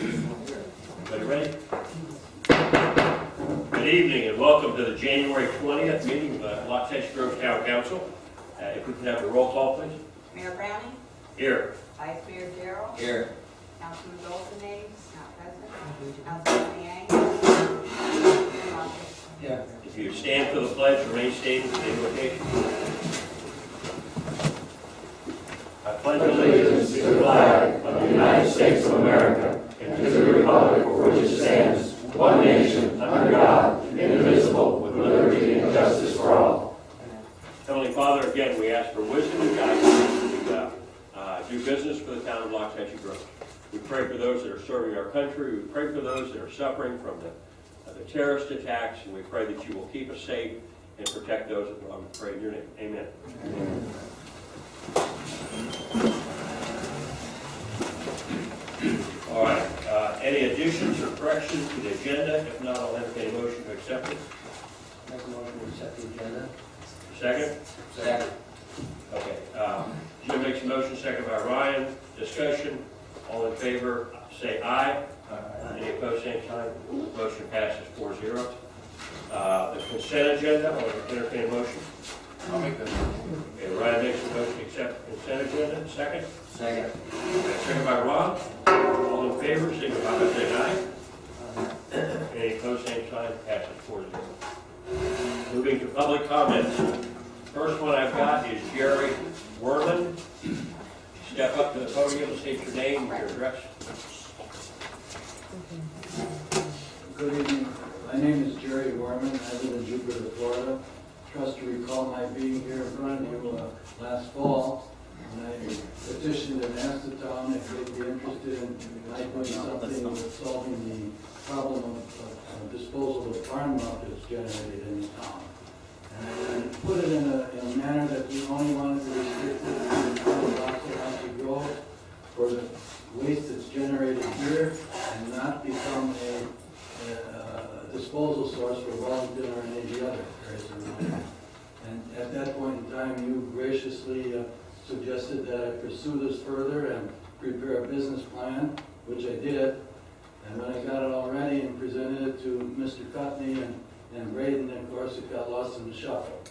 Everybody ready? Good evening and welcome to the January 20th meeting of Waxahachie Grove Town Council. If we can have a roll call, please. Mayor Browning, Here. Vice Mayor Darrell, Here. Councilman Dolphin, not present, Councilman Yang, Mayor Rogers. Yeah. If you stand for the pledge, remain standing for the invocation. I pledge allegiance to the flag of the United States of America and to the republic for which it stands, one nation, under God, indivisible, with liberty and justice for all. Heavenly Father, again, we ask for wisdom and guidance to do business for the town of Waxahachie Grove. We pray for those that are serving our country. We pray for those that are suffering from the terrorist attacks, and we pray that you will keep us safe and protect those that love. We pray in your name. Amen. Amen. All right. Any additions or corrections to the agenda? If not, I'll entertain a motion to accept it. Make a motion to accept the agenda. Second? Second. Okay. Jim makes a motion, second by Ryan. Discussion. All in favor, say aye. Any opposed, same sign. Motion passes 4-0. The consent agenda, I'll entertain a motion. I'll make that motion. Okay, Ryan makes a motion to accept the consent agenda. Second? Second. Second by Ron. All in favor, signify by saying aye. Any opposed, same sign. Passes 4-0. Moving to public comments. First one I've got is Jerry Werman. Step up to the podium, state your name, your address. Good evening. My name is Jerry Warman. I live in Jupiter, Florida. Trust you recall my being here in front of you last fall. And I petitioned and asked the town if they'd be interested in doing something with solving the problem of disposal of farm muck that's generated in the town. And I put it in a manner that we only wanted to restrict it to the town of Waxahachie Grove for the waste that's generated here and not become a disposal source for Wellington or any of the other areas around here. And at that point in time, you graciously suggested that I pursue this further and prepare a business plan, which I did. And when I got it all ready and presented it to Mr. Cutney and Braden, of course, it got lost in the shuffle.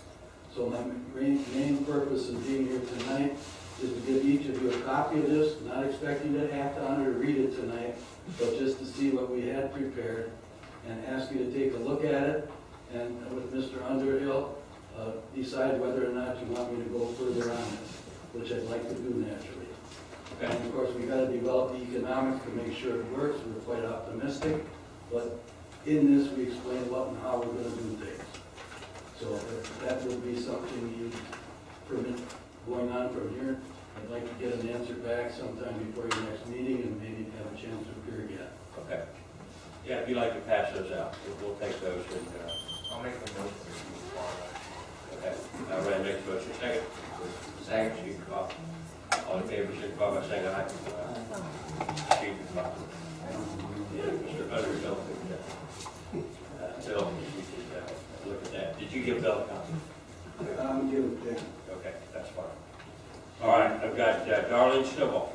So my main purpose of being here tonight is to give each of you a copy of this, not expecting to act on it or read it tonight, but just to see what we had prepared and ask you to take a look at it and with Mr. Underhill, decide whether or not you want me to go further on this, which I'd like to do naturally. And of course, we've got to develop the economics to make sure it works. We're quite optimistic, but in this, we explain what and how we're going to do things. So if that would be something you permit going on from here, I'd like to get an answer back sometime before your next meeting and maybe have a chance to appear again. Okay. Yeah, if you'd like to pass those out, we'll take those and, I'll make the motion. okay. Ryan makes a motion, second. Second. Chief Cobb. All in favor, signify by saying aye. Chief Cobb. Yeah, Mr. Underhill. Bill, you could look at that. Did you give Bill a copy? Give it Okay, that's fine. All right, I've got Darlene Snowball.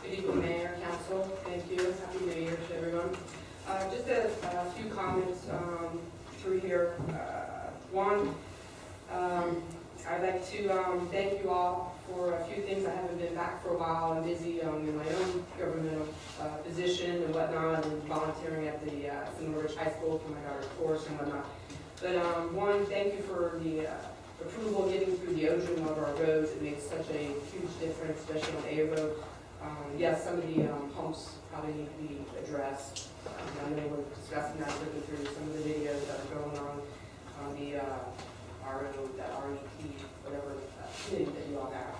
Good evening, Mayor, Council. Thank you. Happy New Year to everyone. Just a few comments through here. One, I'd like to thank you all for a few things. I haven't been back for a while. I'm busy in my own governmental position and whatnot, and volunteering at the St. Ridge High School for my daughter's course and whatnot. But one, thank you for the approval getting through the ozone of our roads. It makes such a huge difference, especially on A Road. Yes, some of the pumps probably need to be addressed. I know we're discussing that, looking through some of the videos that are going on the RO, that REP, whatever committee that you all have.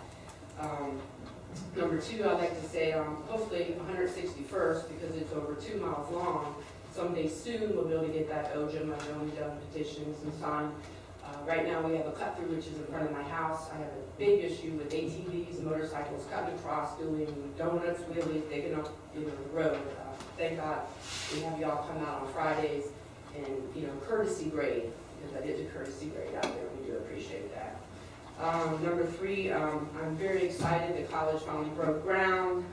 Number two, I'd like to say, hopefully 161st, because it's over 2 miles long, someday soon we'll be able to get that OJM. I know we've done petitions and signed Right now, we have a cut-through, which is in front of my house. I have a big issue with ATVs, motorcycles cutting across, doing donuts, wheelies, digging up, the road. Thank God we have y'all come out on Fridays and, courtesy grade, because I did the courtesy grade out there. We do appreciate that. Number 3, I'm very excited the college finally broke ground.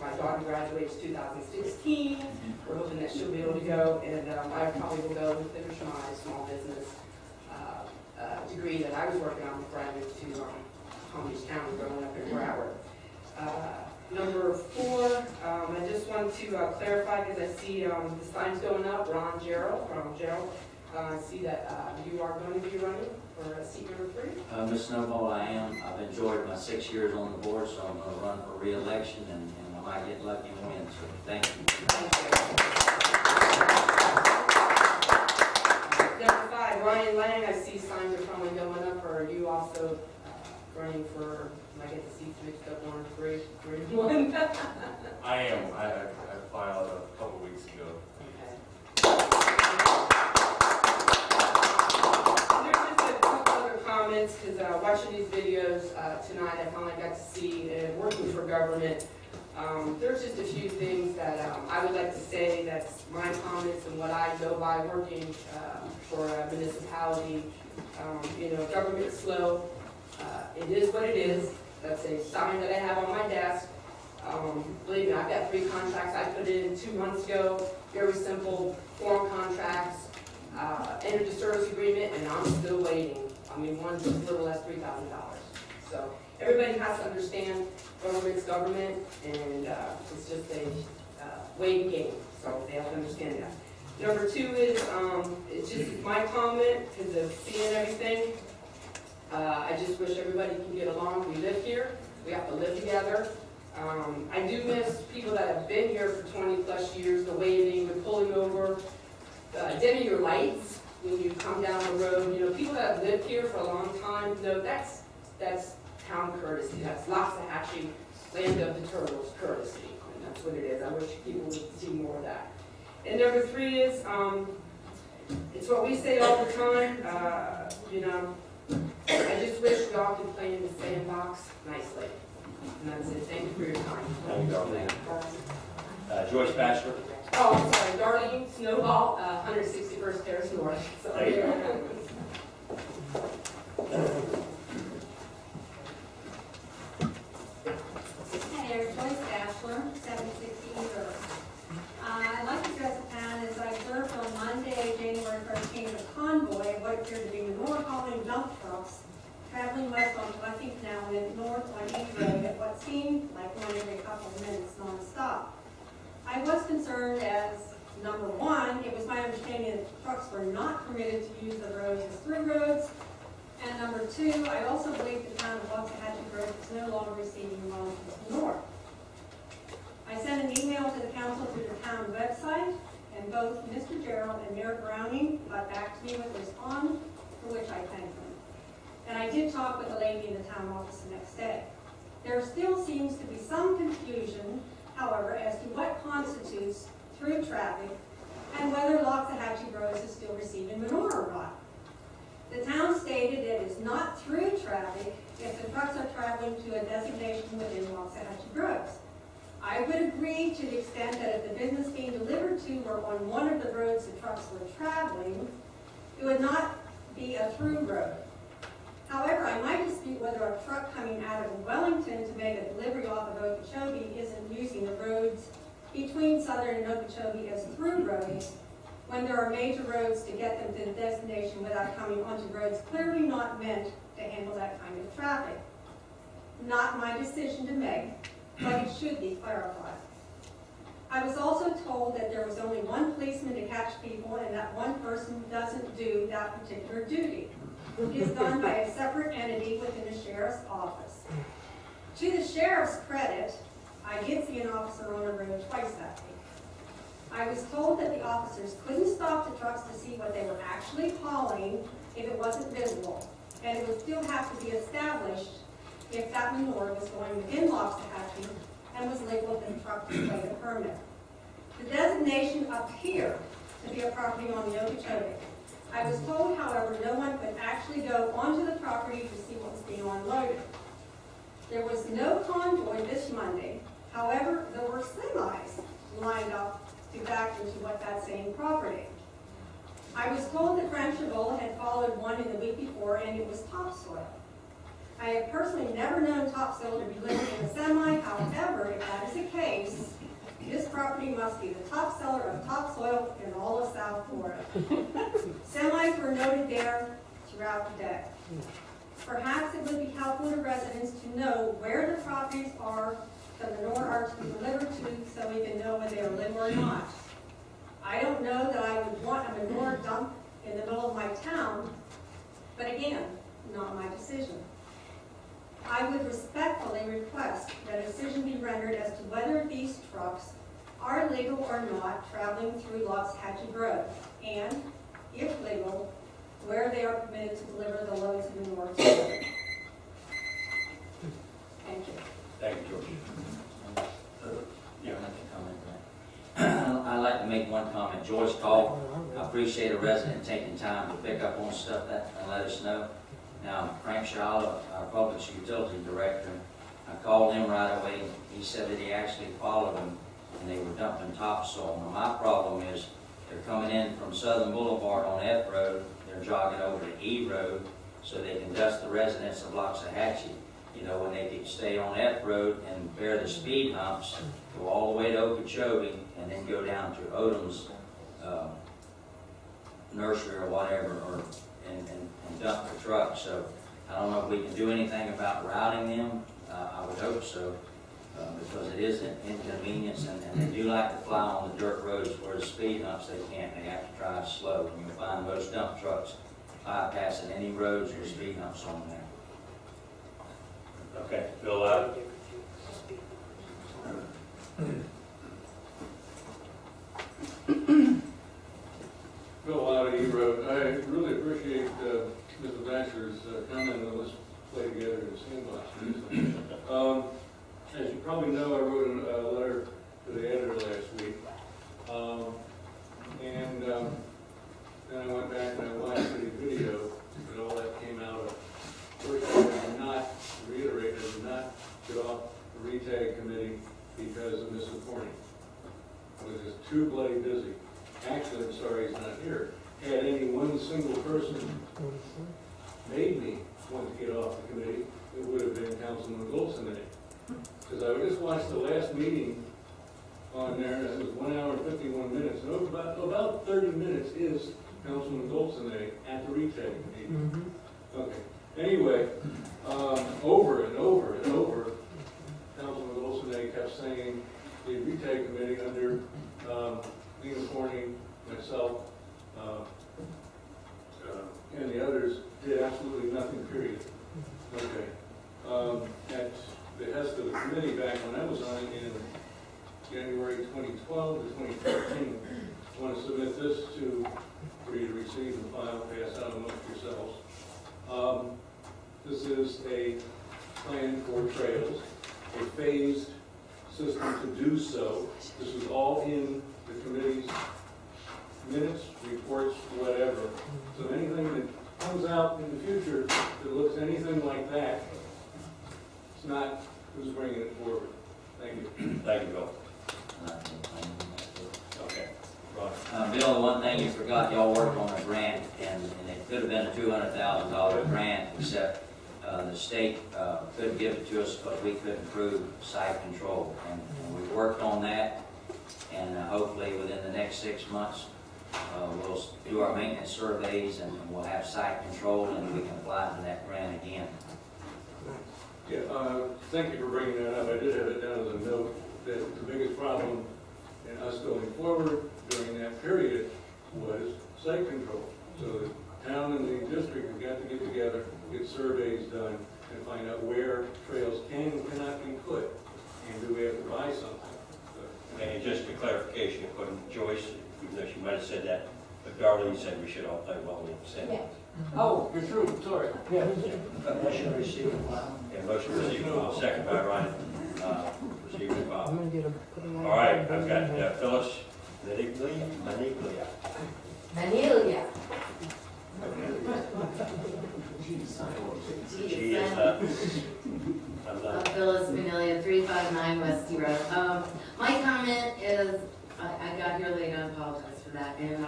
My daughter graduates 2016. We're hoping that she'll be able to go, and I probably will go and finish my small business degree that I was working on before I moved to Palm Beach County, growing up in Broward. Number 4, I just want to clarify, because I see the signs going up, Ron Gerald, I see that you are going to be running for seat number 3. Ms. Snowball, I am. I've enjoyed my 6 years on the board, so I'm going to run for re-election, and I might get lucky and win, so thank you. Thank you. Number 5, Ryan Lang, I see signs are probably going up. Are you also running for, I get the seats mixed up, 1 or 3 and 1? I am. I filed a couple weeks ago. Comments, because watching these videos tonight, I finally got to see, and working for government, there's just a few things that I would like to say. That's my comments and what I know by working for a municipality. Government's slow. It is what it is. That's a sign that I have on my desk. Believe me, I've got 3 contracts I put in 2 months ago. Very simple form contracts. Entered the service agreement, and I'm still waiting. One's just a little less $3,000. So everybody has to understand government's government, and it's just a waiting game. So they have to understand that. Number 2 is, it's just my comment because of seeing everything. I just wish everybody can get along. We live here. We have to live together. I do miss people that have been here for 20 plus years, the waving, the pulling over, dimming your lights when you come down the road. People that have lived here for a long time, that's town courtesy. That's Loxahatchee, land of the turtles courtesy. And that's what it is. I wish people would see more of that. And number 3 is, it's what we say all the time, I just wish y'all could play in the sandbox nicely. And that's it. Thank you for your time. Thank you, Darlene. Joyce Bachelor. Oh, I'm sorry, Darlene Snowball, 161st Terrace North. There you go. Hi there, Joyce Bachelor, 760 Eagle. I'd like to address the town as I observed on Monday, January 1st, came a convoy of what appeared to be manure hauling dump trucks traveling west on Bucky Canal and north on E Road at what seemed like one every couple of minutes non-stop. I was concerned as, number 1, it was my understanding that trucks were not permitted to use the roads as through roads. And number 2, I also believe the town of Loxahatchee Grove is no longer receiving loans from the north. I sent an email to the council through the town website, and both Mr. Gerald and Mayor Browning got back to me with a response, for which I thank them. And I did talk with a lady in the town office the next day. There still seems to be some confusion, however, as to what constitutes through traffic and whether Loxahatchee Road is still receiving manure or not. The town stated that it is not through traffic if the trucks are traveling to a designation within Loxahatchee Groves. I would agree to the extent that if the business being delivered to were on one of the roads the trucks were traveling, it would not be a through road. However, I might dispute whether a truck coming out of Wellington to make a delivery off of Okeechobee isn't using the roads between Southern and Okeechobee as through roads when there are major roads to get them to the destination without coming onto roads clearly not meant to handle that kind of traffic. Not my decision to make, but it should be clarified. I was also told that there was only one policeman to catch people and that one person doesn't do that particular duty. It is done by a separate entity within the sheriff's office. To the sheriff's credit, I did see an officer on the road twice that week. I was told that the officers couldn't stop the trucks to see what they were actually hauling if it wasn't visible, and it would still have to be established if that manure was going within Loxahatchee and was legal for the truck to display the permit. The designation appeared to be a property on the Okeechobee. I was told, however, no one could actually go onto the property to see what was being unloaded. There was no convoy this Monday. However, there were semis lined up to back into what that same property. I was told that Frank Chavola had followed one in the week before, and it was topsoil. I have personally never known topsoil to be delivered in a semi. However, if that is the case, this property must be the top seller of topsoil in all of South Florida. Semis were noted there throughout the day. Perhaps it would be helpful to residents to know where the properties are that manure are to be delivered to, so we can know whether they are living or not. I don't know that I would want a manure dump in the middle of my town, but again, not my decision. I would respectfully request that a decision be rendered as to whether these trucks are legal or not traveling through Loxahatchee Road, and, if legal, where they are permitted to deliver the loads of manure to. Thank you. Thank you, George. Yeah, I can comment on that. I'd like to make one comment. Joyce called. I appreciate a resident taking time to pick up on stuff that and let us know. Now, Frank Shala, our public utility director, I called him right away. He said that he actually followed them and they were dumping topsoil. Now, my problem is they're coming in from Southern Boulevard on F Road. They're jogging over to E Road so they can dust the residents of Loxahatchee. You know, when they could stay on F Road and bear the speed humps, go all the way to Okeechobee, and then go down to Odom's nursery or whatever, and dump the truck. So I don't know if we can do anything about routing them. I would hope so, because it is an inconvenience, and they do like to fly on the dirt roads where the speed humps they can't. They have to drive slow. And you'll find most dump trucks bypassing any roads with speed humps on there. Okay, Bill, Bill Loud, E Road. I really appreciate Mr. Thatcher's comment on this play together in sandbox. As you probably know, I wrote a letter to the editor last week. Then I went back and I watched the video and all that came out of. First, I did not reiterate, I did not get off the retag committee because of Mr. Corning. I was just too bloody busy. Actually, I'm sorry he's not here. Had any one single person made me want to get off the committee, it would have been Councilman Goldson. Because I just watched the last meeting on there, and it was 1 hour and 51 minutes. And about 30 minutes is Councilman Goldson at the retag meeting. Okay. Anyway, over and over and over, Councilman Goldson kept saying the retag committee under Lena Corning, myself, and the others did absolutely nothing, period. Okay. At the behest of the committee back when I was on it in January 2012 to 2013, I want to submit this for you to receive and file, pass out amongst yourselves. This is a plan for trails, a phased system to do so. This is all in the committee's minutes, reports, whatever. So anything that comes out in the future that looks anything like that, it's not who's bringing it forward. Thank you. thank you, Bill. Okay, Ron. Bill, the one thing you forgot, y'all worked on a grant, and it could have been a $200,000 grant, except the state couldn't give it to us because we couldn't prove site control. And we worked on that, and hopefully within the next 6 months, we'll do our maintenance surveys and we'll have site control and we can apply for that grant again. Yeah, thank you for bringing that up. I did have it down as a note that the biggest problem in us going forward during that period was site control. So the town and the district have got to get together, get surveys done, and find out where trails can and cannot be put, and do we have to buy something. And just a clarification, according to Joyce, even though she might have said that, but Darlene said we should all play well in the sandbox. Oh, you're true, sorry. Yeah. Motion received and filed. And motion received, second by Ryan, received and filed. All right, I've got Phyllis Maniglia. Maniglia. and,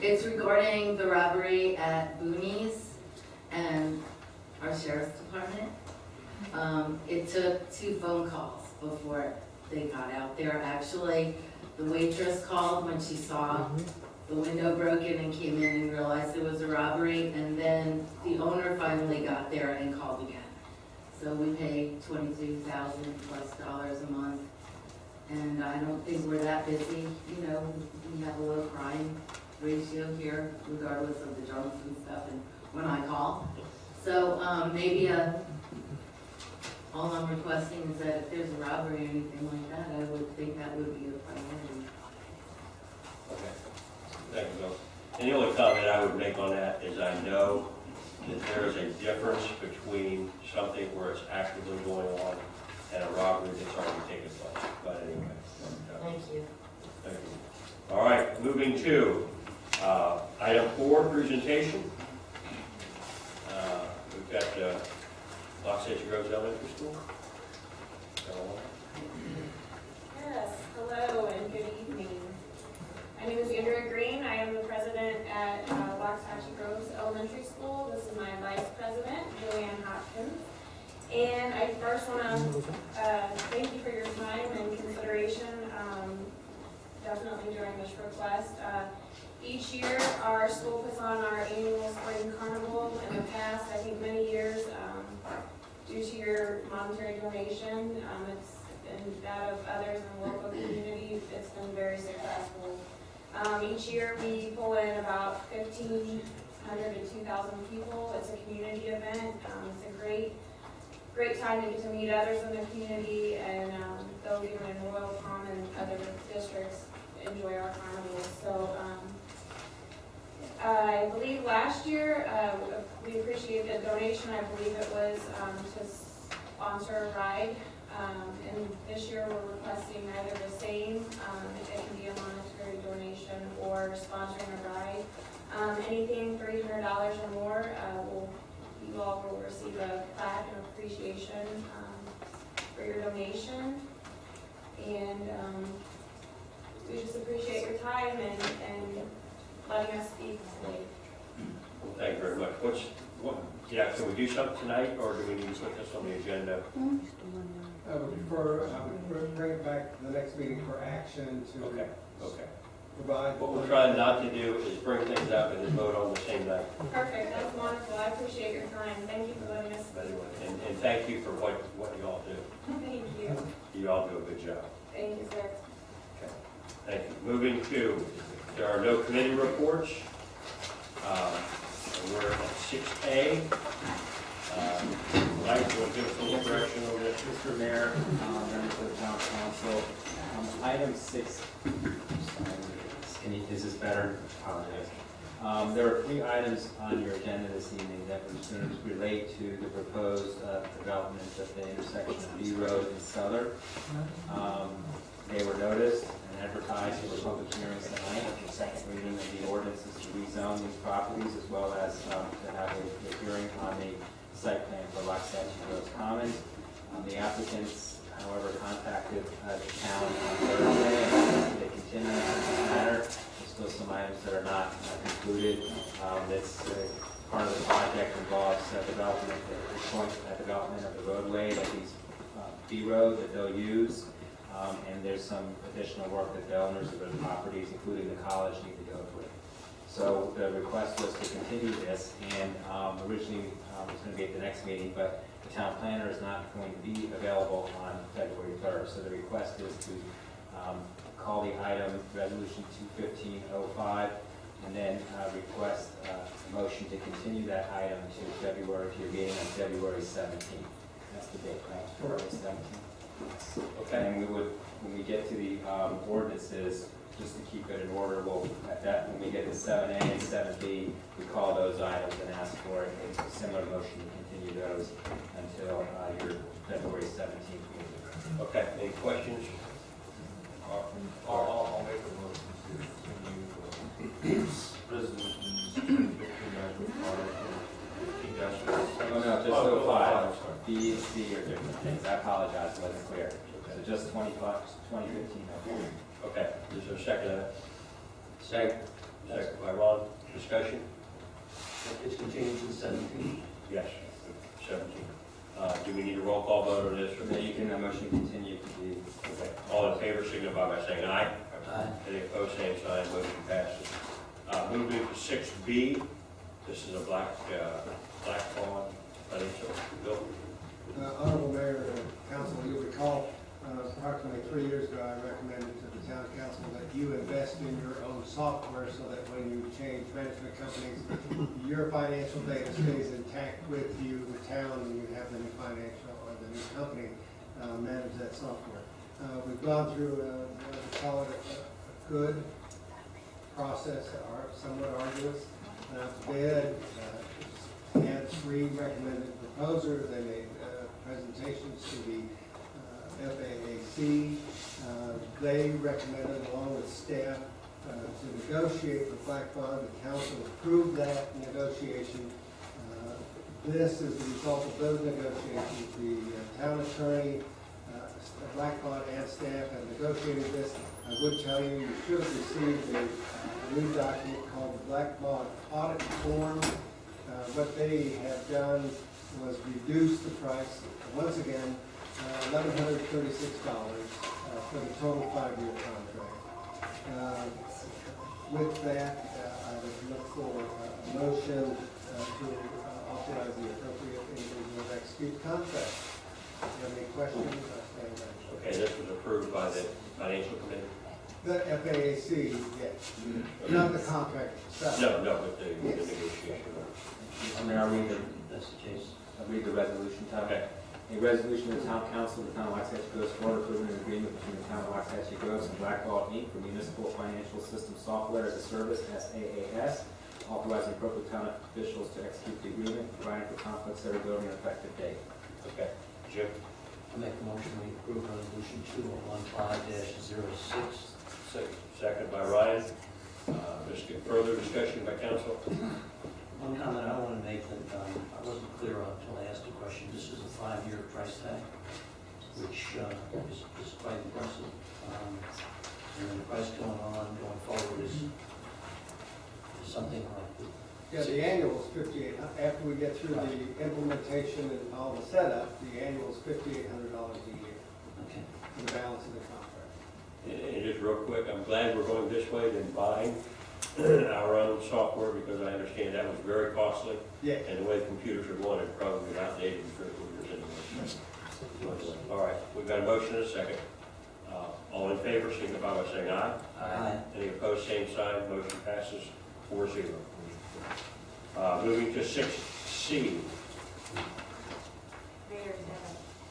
it's regarding the robbery at Boonies and our sheriff's department. It took 2 phone calls before they got out there. Actually, the waitress called when she saw the window broken and came in and realized it was a robbery, and then the owner finally got there and called again. So we pay $22,000+ a month, and I don't think we're that busy. You know, we have a low crime ratio here, regardless of the drunks and stuff, and when I call. So maybe all I'm requesting is that if there's a robbery or anything like that, I would think that would be a priority. Okay. Thank you, Bill. And the only comment I would make on that is I know that there is a difference between something where it's actively going on and a robbery that's already taken place. But anyway. Thank you. Thank you. All right, moving to item 4, presentation. We've got Los Angeles Groves Elementary School. Yes, hello and good evening. My name is Andrea Green. I am the president at Waxahachie Groves Elementary School. This is my vice president, Joanne Hopkins. And I first want to thank you for your time and consideration, definitely during this request. Each year, our school puts on our annual spring carnival. In the past, I think many years, due to your monetary donation, it's and that of others in the local community, it's been very successful. Each year we pull in about 1,500 to 2,000 people. It's a community event. It's a great time to get to meet others in the community, and those even in Royal Palm and other districts enjoy our carnivals. So I believe last year we appreciate the donation. I believe it was to sponsor a ride. And this year we're requesting either the same, it can be a monetary donation, or sponsoring a ride. Anything $300 or more, you all will receive a plaque and appreciation for your donation. And we just appreciate your time and letting us speak today. Well, thank you very much. Can we do something tonight, or do we need to put this on the agenda? I would prefer, bring it back to the next meeting for action to Okay. provide. What we're trying not to do is bring things up and then vote on the same night. Perfect, that's wonderful. I appreciate your time. Thank you for letting us But speak. anyway, and thank you for what you all do. Thank you. You all do a good job. Thank you, sir. Okay. Thank you. Moving to, there are no committee reports. We're at 6A. Mike, you want to give us a little direction over this? Mr. Mayor, members of the town council, item 6, is this better? Apologize. There are 3 items on your agenda this evening that relate to the proposed development of the intersection of B Road and Souther. They were noticed and advertised for public hearings tonight, the second reading of the ordinances to rezone these properties, as well as to have a hearing on the site plan for Waxahachie Groves Commons. The applicants, however, contacted the town on Thursday, and they continue in this matter. There's still some items that are not concluded. This part of the project involves development of the roadway that these B Road that they'll use, and there's some additional work that the owners of the properties, including the college, need to go through. So the request was to continue this, and originally it was going to be at the next meeting, but the town planner is not going to be available on February 3rd. So the request is to call the item Resolution 215-05, and then request a motion to continue that item to your meeting on February 17th. That's the date, right? February 17th. Okay. And when we get to the ordinances, just to keep it in order, when we get to 7A and 7B, we call those items and ask for a similar motion to continue those until your February 17th meeting. Okay, any questions? I'll make a motion to continue resolutions 2015-05. Oh, no, just 05. B and C are different things. I apologize, it wasn't clear. So just 2015. Okay, is there a second to that? Second by Ron. Discussion? It's continued to the 17th. Yes, 17. Do we need a roll call vote on this? So you can, motion continue to be. Okay. All in favor, signify by saying aye. Aye. Any opposed, same sign, motion passes. Moving to 6B, this is a Black Bond financial bill. Honorable Mayor and Council, you'll recall, approximately 3 years ago, I recommended to the town council that you invest in your own software so that when you change management companies, your financial data stays intact with you, the town, and you have the new financial or the new company manage that software. We've gone through, call it a good process, somewhat arduous. Bid had 3 recommended proposers. They made presentations to the FAAC. They recommended, along with staff, to negotiate with Black Bond. The council approved that negotiation. This is the result of those negotiations. The town attorney, Black Bond, and staff have negotiated this. I would tell you, you should have received a new document called the Black Bond Audit Form. What they have done was reduce the price, once again, $1,136 for the total 5-year contract. With that, I would look for a motion to authorize the appropriate individual to execute the contract. Do you have any questions? I stand ready. Okay, this was approved by the financial committee? The FAAC, yes. Not the contract itself. No, but the negotiation. I mean, I'll read the, That's the case. I'll read the resolution, Tom. Okay. A resolution of the town council of the town of Waxahachie Groves, Florida, approving an agreement between the town of Waxahachie Groves and Black Ball Inc. for municipal financial system software as a service, SaaS, authorizing appropriate town officials to execute the agreement, providing for conflict severability and effective date. Okay. Jim? I make the motion we approve resolution 2015-06. Second by Ryan. Further discussion by council? One comment I want to make that I wasn't clear on until I asked the question. This is a 5-year price tag, which is quite impressive. And the price going forward is something like the Yeah, the annual is $5,800. After we get through the implementation and all the setup, the annual is $5,800 a year okay. for the balance of the contract. And just real quick, I'm glad we're going this way than buying our own software, because I understand that was very costly. Yeah. And the way computers are going, it's probably outdated in 3 or 4 years anyway. All right, we've got a motion and a second. All in favor, signify by saying aye. Aye. Any opposed, same sign. Motion passes 4-0. Moving to 6C. Mayor, is that a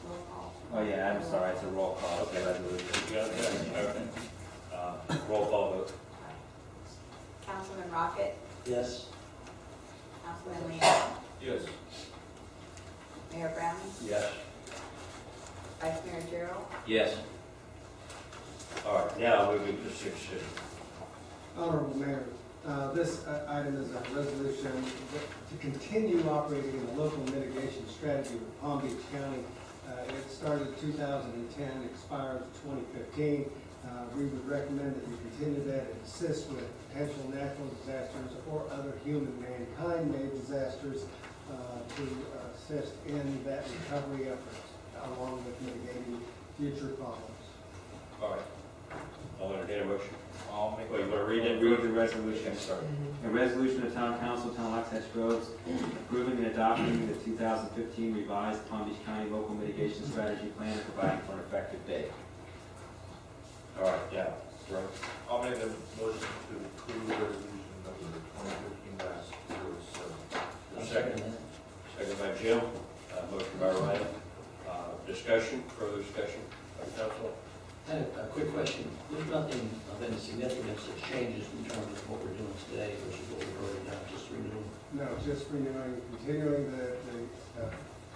roll call? Oh, yeah, I'm sorry, it's a roll call. Okay. Resolution. You got that? Okay. Roll call vote. Councilman Rocket, Yes. Councilman Leon, Yes. Mayor Browning, Yes. Vice Mayor Gerald, Yes. All right, now moving to 6C. Honorable Mayor, this item is a resolution to continue operating in the local mitigation strategy with Palm Beach County. It started 2010, expires 2015. We would recommend that you continue that and assist with potential natural disasters or other human mankind-made disasters to assist in that recovery effort, along with mitigating future problems. All right. I'll entertain a motion. I'll make. Well, you want to read it? Read the resolution. Sorry. A resolution of Town Council, Town of Waxahachie Groves, approving and adopting the 2015 revised Palm Beach County Local Mitigation Strategy Plan and providing for an effective date. All right, yeah. Right. I'll make a motion to approve resolution number 2015-07. Second. Second by Jim. Motion by Ryan. Discussion, further discussion by council? I have a quick question. There's nothing of any significance that changes in terms of what we're doing today versus what we've already done, just renewing. No, just renewing, continuing the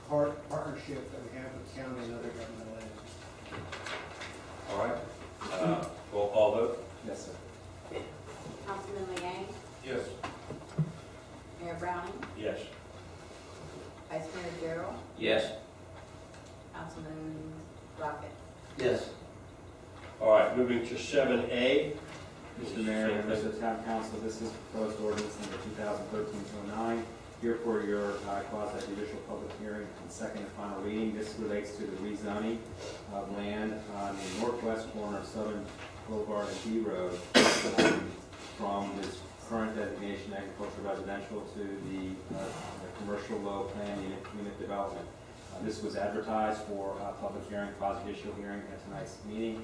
partnership that we have with county and other governmental entities. All right. Roll call vote? Yes, sir. Councilman Leon, Yes. Mayor Browning, Yes. Vice Mayor Gerald, Yes. Councilman Rocket. Yes. All right, moving to 7A. Mr. Mayor, members of the Town Council, this is proposed ordinance number 2013-09. Here for your quasi-judicial public hearing and second and final reading. This relates to the rezoning of land on the northwest corner of Southern Boulevard and D Road from this current designation agricultural residential to the commercial low plan unit development. This was advertised for public hearing, quasi-judicial hearing at tonight's meeting.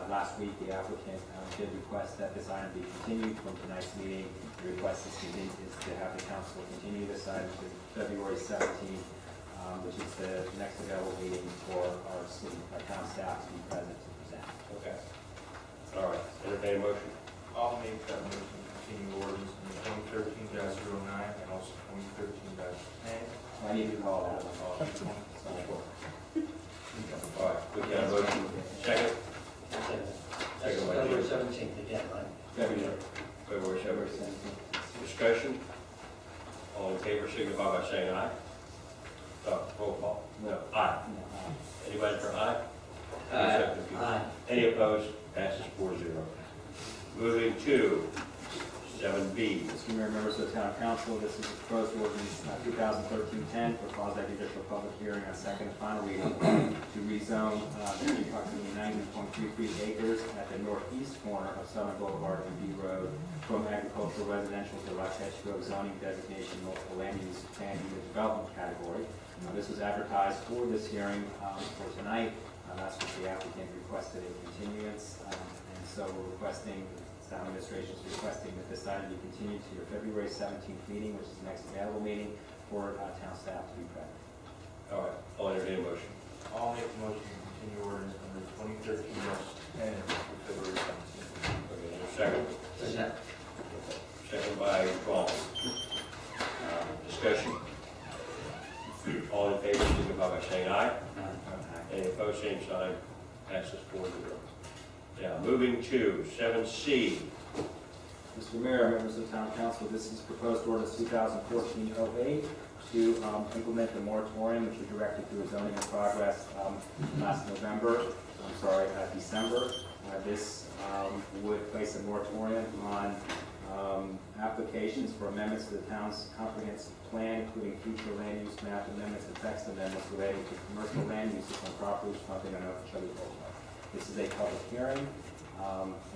Last week, the applicant did request that this item be continued from tonight's meeting. The request is to have the council continue this item to February 17th, which is the next available meeting for our town staff to be present to present. Okay. All right, entertain a motion. I'll make that motion to continue ordinance number 2013-09 and also 2013-10. I need to call that one. All right, we got a motion. Second? That's February 17th again, right? February 17th. Discussion? All in favor, signify by saying aye. Roll call. No. Aye. Anybody for aye? Aye. Any opposed? Passes 4-0. Moving to 7B. Mr. Mayor, members of the Town Council, this is a proposed ordinance 2013-10 for quasi-judicial public hearing on second and final reading to rezone approximately 90.33 acres at the northeast corner of Southern Boulevard and B Road from agricultural residential to West Hedge Grove zoning designation multiple land use plan unit development category. This was advertised for this hearing for tonight. That's what the applicant requested a continuance, and so we're requesting, town administration is requesting that this item be continued to your February 17th meeting, which is the next available meeting for town staff to be present. All right, I'll entertain a motion. I'll make a motion to continue ordinance number 2013-10 to February 17th. Okay, is there a second? Second. Second by Ron. Discussion? All in favor, signify by saying aye. Any opposed, same sign. Passes 4-0. Now, moving to 7C. Mr. Mayor, members of the Town Council, this is proposed ordinance 2014-08 to implement the moratorium which we directed through a zoning in progress last December. This would place a moratorium on applications for amendments to the town's comprehensive plan, including future land use map amendments and text amendments relating to commercial land uses on properties fronting on Okeechobee Boulevard. This is a public hearing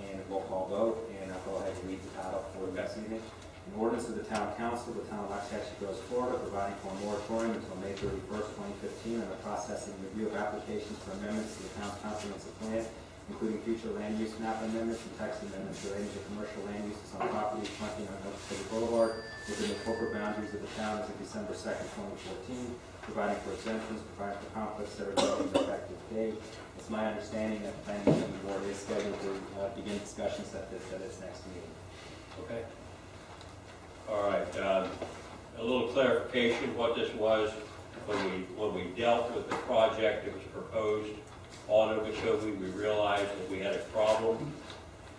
and a roll call vote, and I'll go ahead and read the title for this evening. An ordinance of the Town Council of the Town of Waxahachie Groves, Florida, providing for a moratorium until May 31st, 2015, on the processing and review of applications for amendments to the town's comprehensive plan, including future land use map amendments and text amendments relating to commercial land uses on properties fronting on Okeechobee Boulevard within the corporate boundaries of the town as of December 2nd, 2014, providing for exemptions, providing for conflicts that are governing the effective date. It's my understanding that the planning commission board is scheduled to begin discussions at its next meeting. Okay. All right. A little clarification. What this was when we dealt with the project, it was proposed on Okeechobee. We realized that we had a problem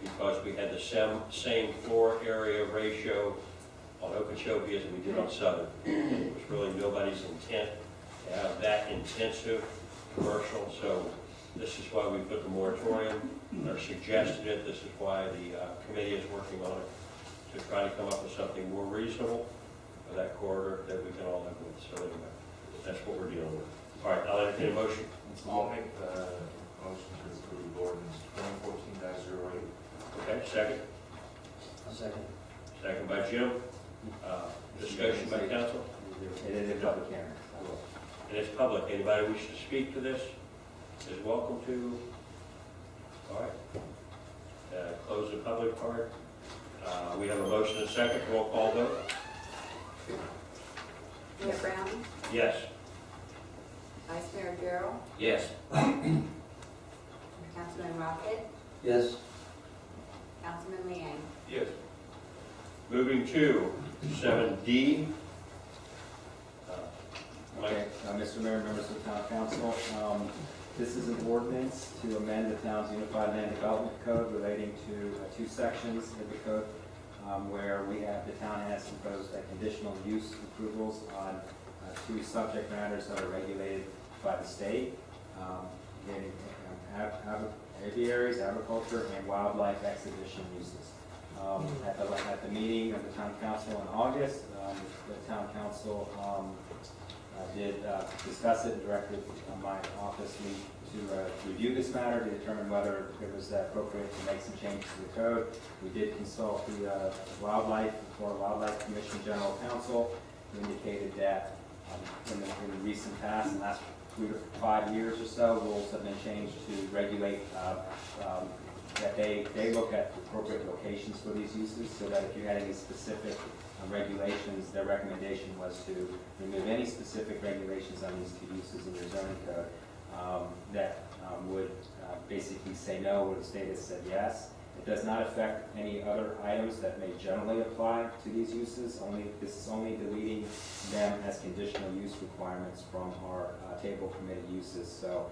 because we had the same floor area ratio on Okeechobee as we did on Southern. It was really nobody's intent to have that intensive commercial, so this is why we put the moratorium, or suggested it. This is why the committee is working on it, to try to come up with something more reasonable for that corridor that we can all live with. So anyway, that's what we're dealing with. All right, I'll entertain a motion. I'll make the motion to approve ordinance 2014-08. Okay, second. A second. Second by Jim. Discussion by council. It is a public hearing. And it's public. Anybody wish to speak to this is welcome to. All right. Close the public part. We have a motion and a second. Roll call vote. Mayor Brown, Yes. Vice Mayor Darrell, Yes. Councilman Rocket, Yes. Councilman Liang. Yes. Moving to 7D. Okay, Mr. Mayor, members of the Town Council, this is an ordinance to amend the town's Unified Land Development Code relating to two sections of the code where the town has imposed conditional use approvals on two subject matters that are regulated by the state. aviaries, agriculture, and wildlife exhibition uses. At the meeting of the town council in August, the town council did discuss it and directed my office to review this matter to determine whether it was appropriate to make some changes to the code. We did consult the Florida Wildlife Commission General Counsel, who indicated that in the recent past, in the last 3 to 5 years or so, rules have been changed to regulate that they look at the appropriate locations for these uses, so that if you had any specific regulations, their recommendation was to remove any specific regulations on these two uses in your zoning code that would basically say no, where the state has said yes. It does not affect any other items that may generally apply to these uses. This is only deleting them as conditional use requirements from our table permitted uses. So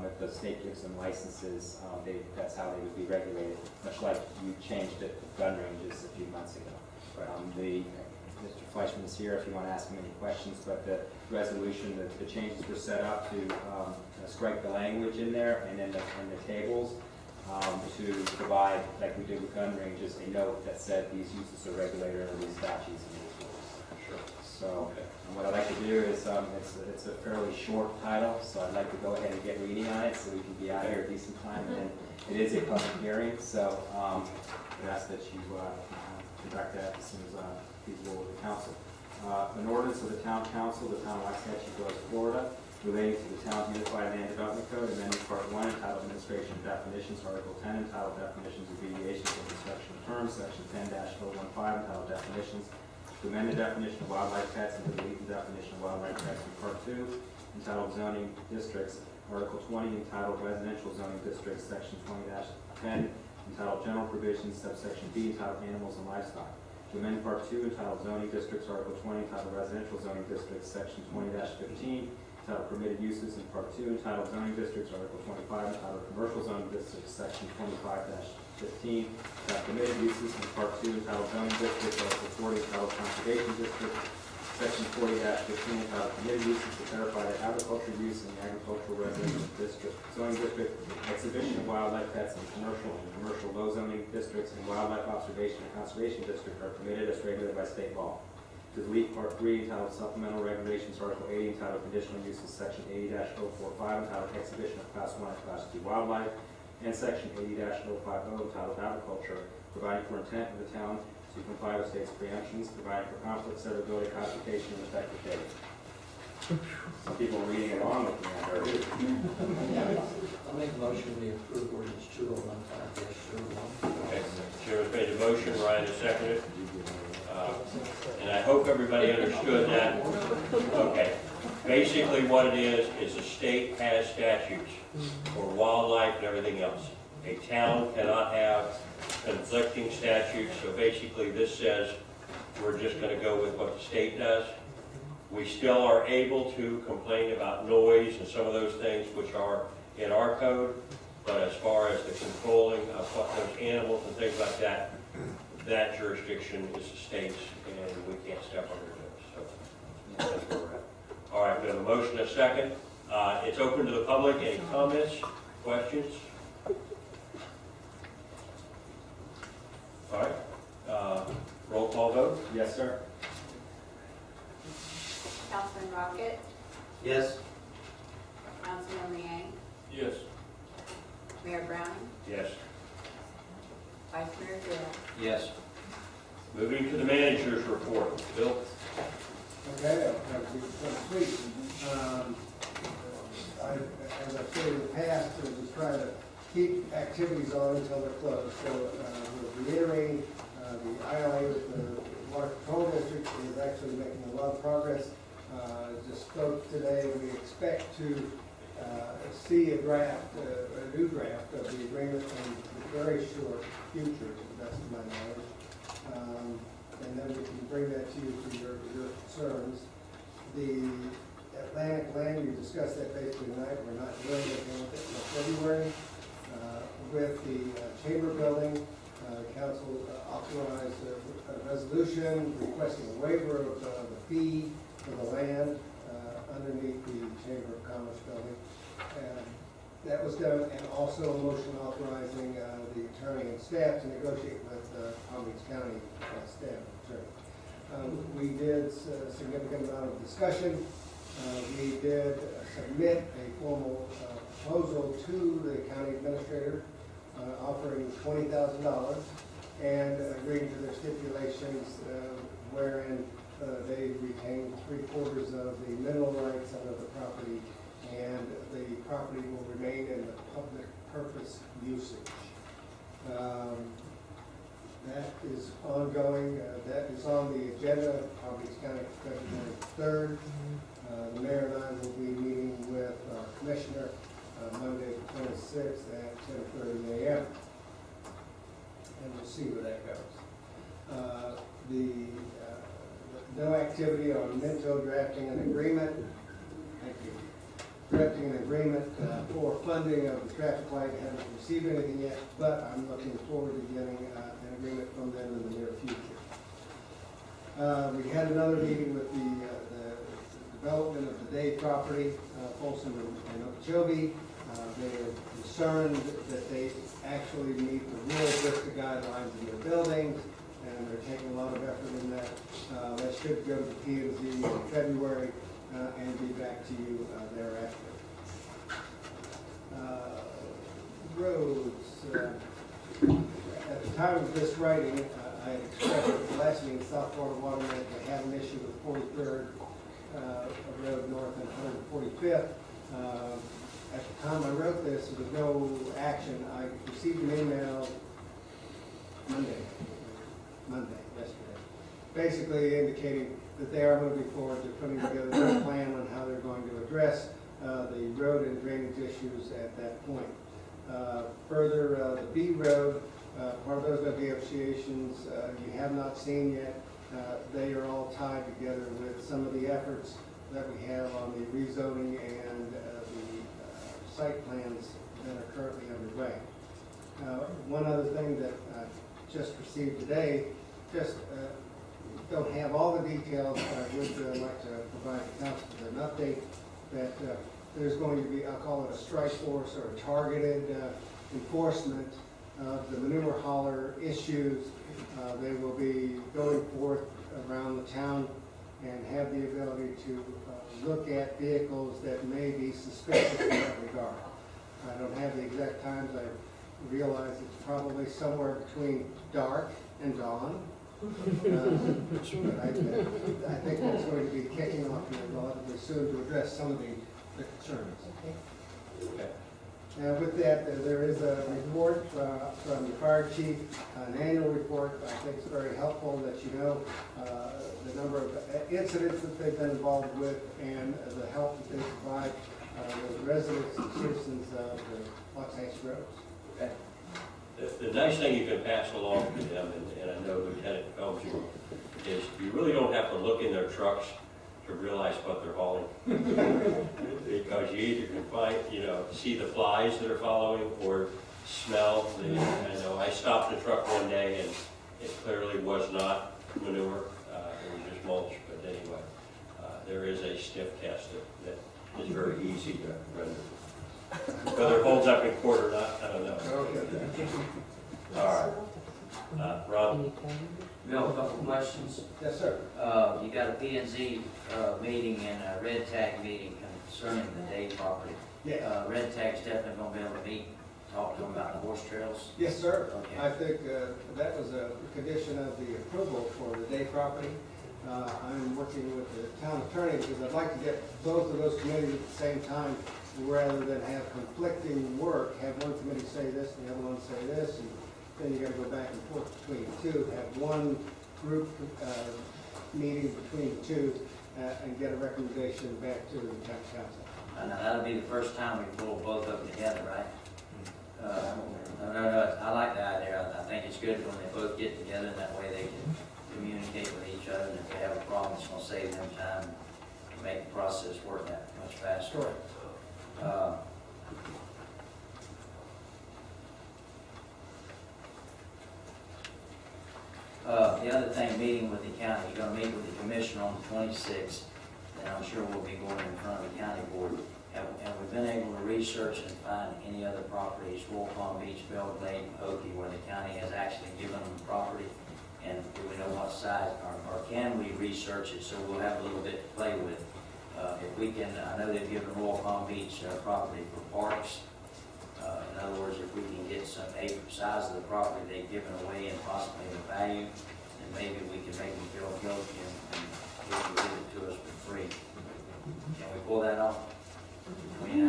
if the state gives them licenses, that's how they would be regulated, much like you changed it with gun ranges a few months ago. Mr. Fleischman is here if you want to ask him any questions, but the resolution, the changes were set up to strike the language in there and in the tables to provide, like we did with gun ranges, a note that said these uses are regulated under these statutes and these rules. Sure. So what I'd like to do is, it's a fairly short title, so I'd like to go ahead and get reading on it so we can be out here a decent time. And then it is a public hearing, so I ask that you conduct that as soon as feasible with the council. An ordinance of the town council, the town of Waxahachie, Florida, relating to the town's unified land development code, amending part 1 entitled administration of definitions, article 10 entitled definitions of deviations from construction of terms, section 10-015 entitled definitions, to amend the definition of wildlife pets and to delete the definition of wildlife pets in part 2 entitled zoning districts, article 20 entitled residential zoning districts, section 20-10 entitled general provisions, subsection B entitled animals and livestock, to amend part 2 entitled zoning districts, article 20 entitled residential zoning districts, section 20-15 entitled permitted uses, in part 2 entitled zoning districts, article 25 entitled commercial zoning districts, section 25-15 entitled permitted uses, in part 2 entitled zoning districts, article 40 entitled conservation district, section 40-15 entitled permitted uses to clarify that agricultural use in the agricultural residential district, zoning district, exhibition of wildlife pets in commercial low zoning districts, and wildlife observation and conservation district are permitted as regulated by state law. To delete part 3 entitled supplemental regulations, article 80 entitled conditional uses, section 80-045 entitled exhibition of class 1 and class 2 wildlife, and section 80-050 entitled agriculture, providing for intent of the town to comply with state's preemptions, providing for conflict, severability, codification, and effective date. Some people are reading along with me. I heard. I'll make a motion we approve ordinance 2015-01. Okay, Chairman's made the motion, Ryan has seconded. And I hope everybody understood that. Okay, basically what it is the state has statutes for wildlife and everything else. A town cannot have conflicting statutes, so basically this says we're just going to go with what the state does. We still are able to complain about noise and some of those things which are in our code, but as far as the controlling of what those animals and things like that, that jurisdiction is the state's, and we can't step on their toes. So that's where we're at. All right, we have a motion and a second. It's open to the public. Any comments, questions? All right. Roll call vote. Yes, sir. Councilman Rocket, Yes. Councilman Liang, Yes. Mayor Browning, Yes. Vice Mayor Darrell. Yes. Moving to the manager's report. Bill? Okay, I'll be complete. As I've said in the past, we're just trying to keep activities on until they're closed. So we're reiterating the ILA with the Water Control District is actually making a lot of progress. Just spoke today, we expect to see a draft, a new draft of the agreement in the very short future, to the best of my knowledge. And then we can bring that to you for your concerns. The Atlantic Land, we discussed that basically tonight. We're not doing anything with it until February. With the chamber building, council authorized a resolution requesting a waiver of the fee for the land underneath the Chamber of Commerce building. And That was done, and also a motion authorizing the attorney and staff to negotiate with Palm Beach County staff attorney. We did a significant amount of discussion. We did submit a formal proposal to the county administrator offering $20,000 and agreeing to their stipulations wherein they retain 3/4 of the mineral rights under the property, and the property will remain in the public purpose usage. That is ongoing. That is on the agenda, Palm Beach County, February 3rd. The mayor and I will be meeting with our commissioner Monday, the 26th at 10:30 a.m. And we'll see where that goes. No activity on Minto drafting an agreement. Thank you. Drafting an agreement for funding of the traffic light. Haven't received anything yet, but I'm looking forward to getting an agreement from them in the near future. We had another meeting with the development of the Day property, Folsom and Okeechobee. They are concerned that they actually meet the rural VISTA guidelines in their buildings, and they're taking a lot of effort in that. That should go to P&Z in February and be back to you thereafter. Roads. At the time of this writing, I expressed at the last meeting, South Florida Water Management had an issue with 43rd Road North and 145th. At the time I wrote this, there was no action. I received an email Monday, yesterday, basically indicating that they are moving forward to putting together a plan on how they're going to address the road and drainage issues at that point. Further, the B Road, part of those negotiations you have not seen yet. They are all tied together with some of the efforts that we have on the rezoning and the site plans that are currently underway. One other thing that I just received today, just don't have all the details, but I would like to provide the council with an update that there's going to be, I'll call it a strike force or a targeted enforcement of the manure hauler issues. They will be going forth around the town and have the ability to look at vehicles that may be suspicious in that regard. I don't have the exact times. I realize it's probably somewhere between dark and dawn. But I think that's going to be kicking off here relatively soon to address some of the concerns. Okay. Now with that, there is a report from the fire chief, an annual report. I think it's very helpful that you know the number of incidents that they've been involved with and the help that they provide the residents and citizens of the Los Angeles roads. Okay. The nice thing you can pass along to them, and I know Lieutenant Combs, is you really don't have to look in their trucks to realize what they're hauling. Because you either can find, see the flies that are following or smell the, I know I stopped the truck one day and it clearly was not manure, it was just mulch, but anyway, there is a sniff test that is very easy to render. Whether it holds up in court or not, I don't know. All right. Rob? Bill, a couple questions. Yes, sir. You got a P&Z meeting and a Red Tag meeting concerning the Day property. Yeah. Red Tag's definitely gonna be able to meet, talk to them about the horse trails. Yes, sir. Okay. I think that was a condition of the approval for the Day property. I'm working with the town attorney because I'd like to get both of those committees at the same time rather than have conflicting work, have one committee say this and the other one say this, and then you gotta go back and forth between the two, have one group meeting between the two and get a recommendation back to the town council. And that'll be the first time we pull both of them together, right? No, I like the idea. I think it's good when they both get together, and that way they can communicate with each other, and if they have a problem, it's gonna save them time to make the process work that much faster. Correct. The other thing, meeting with the county, you're gonna meet with the commissioner on the 26th, and I'm sure we'll be going in front of the county board And we've been able to research and find any other properties, Royal Palm Beach, Belle Glade, Oakey, where the county has actually given them property, and do we know what size, or can we research it, so we'll have a little bit to play with. If we can, I know they've given Royal Palm Beach property for parks. In other words, if we can get some size of the property they've given away and possibly the value, then maybe we can make them feel guilty and they can give it to us for free. Can we pull that off? We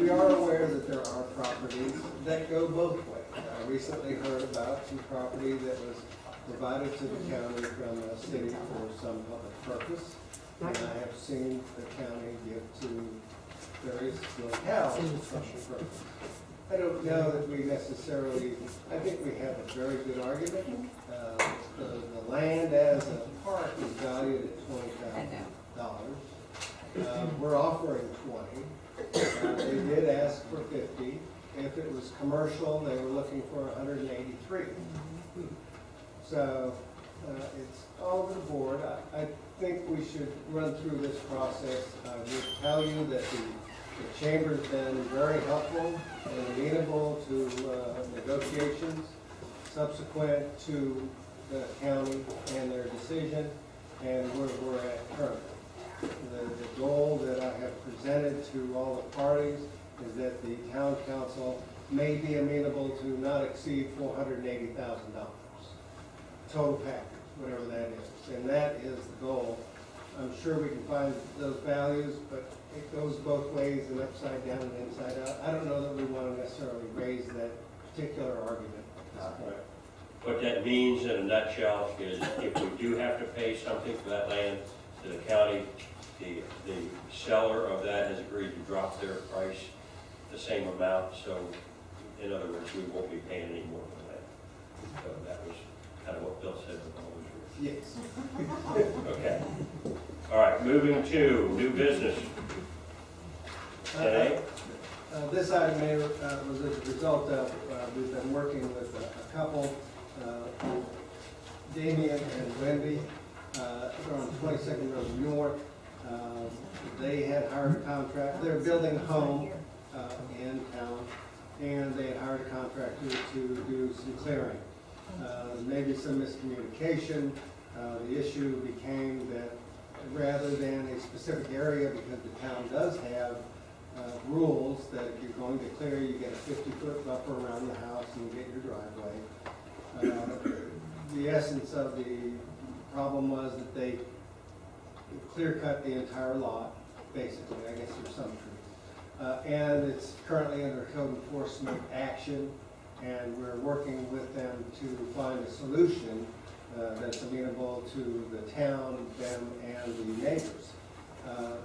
are aware that there are properties that go both ways. I recently heard about some property that was provided to the county from the city for some public purpose. And I have seen the county give to various locales for public purpose. I don't know that we necessarily, I think we have a very good argument. The land as a park is valued at $20,000. We're offering 20. They did ask for 50. If it was commercial, they were looking for 183. So it's all over the board. I think we should run through this process. I would tell you that the chamber's been very helpful and amenable to negotiations subsequent to the county and their decision, and we're at current. The goal that I have presented to all the parties is that the town council may be amenable to not exceed $480,000 total package, whatever that is, and that is the goal. I'm sure we can find those values, but it goes both ways, and upside down and inside out. I don't know that we want to necessarily raise that particular argument at this point. What that means in a nutshell is if we do have to pay something for that land to the county, the seller of that has agreed to drop their price the same amount. So in other words, we won't be paying any more for that. So that was kind of what Bill said with all those Yes. Okay. All right, moving to new business. Today? This item, Mayor, was as a result of, we've been working with a couple, Damian and Wendy, on 22nd Road North. They had hired a contract, they're building a home in town, and they had hired a contractor to do some clearing. Maybe some miscommunication. The issue became that rather than a specific area, because the town does have rules that if you're going to clear, you get a 50-foot buffer around the house and you get your driveway. The essence of the problem was that they clear-cut the entire lot, basically. I guess there's some truth. And it's currently under code enforcement action, and we're working with them to find a solution that's amenable to the town, them, and the neighbors. The